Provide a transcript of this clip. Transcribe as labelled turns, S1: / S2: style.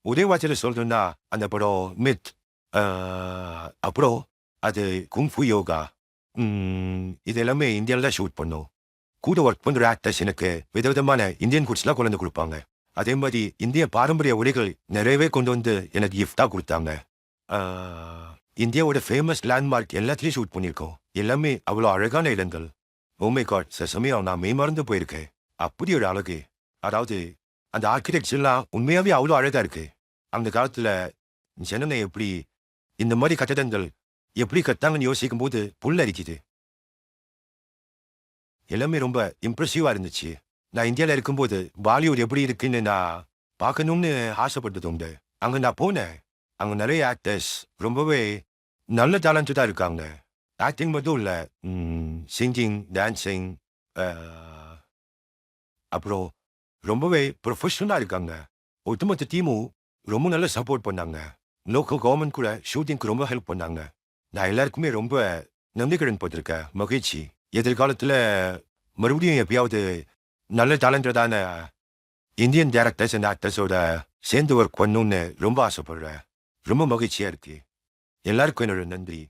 S1: ஒரே வார்த்தையில சொல்லணும்னா அந்த படம் மித். அப்புறம் அது குங்ஃபு யோகா. இது எல்லாமே இந்தியால தான் ஷூட் பண்ணோம். கூட ஒர்க் பண்ற ஆக்டர்ஸ் எனக்கு விதவிதமான இந்தியன் ஃபுட்ஸ்லாம் கொண்டு வந்து குடுப்பாங்க. அதே மாரி இந்திய பாரம்பரிய உடைகள் நிறையவே கொண்டு வந்து எனக்கு கிஃப்ட்டா குடுத்தாங்க. ஆ இந்தியாவோட ஃபேமஸ் லேண்ட்மார்க் எல்லாத்துலயும் ஷூட் பண்ணியிருக்கோம். எல்லாமே அவ்வளோ அழகான இடங்கள். Oh my God! சில சமயம் நான் மெய்மறந்து போயிருக்கேன். அப்படி ஒரு அழகு. அதாவது அந்த ஆர்க்கிடெக்சர்லாம் உண்மையாவே அவ்வளோ அழகா இருக்கு. அந்த காலத்துல ஜனங்க எப்படி இந்த மாரி கட்டடங்கள் எப்படி கட்டாங்கன்னு யோசிக்கும்போது புல்லரிக்குது. எல்லாமே ரொம்ப இம்ப்ரெசிவா இருந்துச்சு. நான் இந்தியால இருக்கும்போது பாலிவுட் எப்படி இருக்குன்னு நான் பார்க்கணும்னு ஆசைப்பட்டது உண்டு. அங்க நான் போனேன். அங்க நெறைய ஆக்டர்ஸ் ரொம்பவே நல்ல டேலண்டடா இருக்காங்க. ஆக்டிங் மட்டும் இல்ல. சிங்கிங், டான்சிங் அ அப்புறம் ரொம்பவே புரொஃபஷனலா இருக்காங்க. ஒட்டுமொத்த டீமும் ரொம்ப நல்லா சப்போர்ட் பண்ணாங்க. லோக்கல் கவர்ன்மெண்ட் கூட ஷூட்டிங்க்கு ரொம்ப ஹெல்ப் பண்ணாங்க. நான் எல்லாருக்குமே ரொம்ப நன்றிக்கடன் பட்டிருக்கேன். மகிழ்ச்சி. எதிர்காலத்துல மறுபடியும் எப்பயாவது நல்ல டேலண்டடான இந்தியன் டைரக்டர்ஸ் அண்ட் ஆக்டர்ஸோட சேர்ந்து ஒர்க் பண்ணணும்னு ரொம்ப ஆசைப்படுறேன். ரொம்ப மகிழ்ச்சியா இருக்கு. எல்லாருக்கும் என்னோட நன்றி.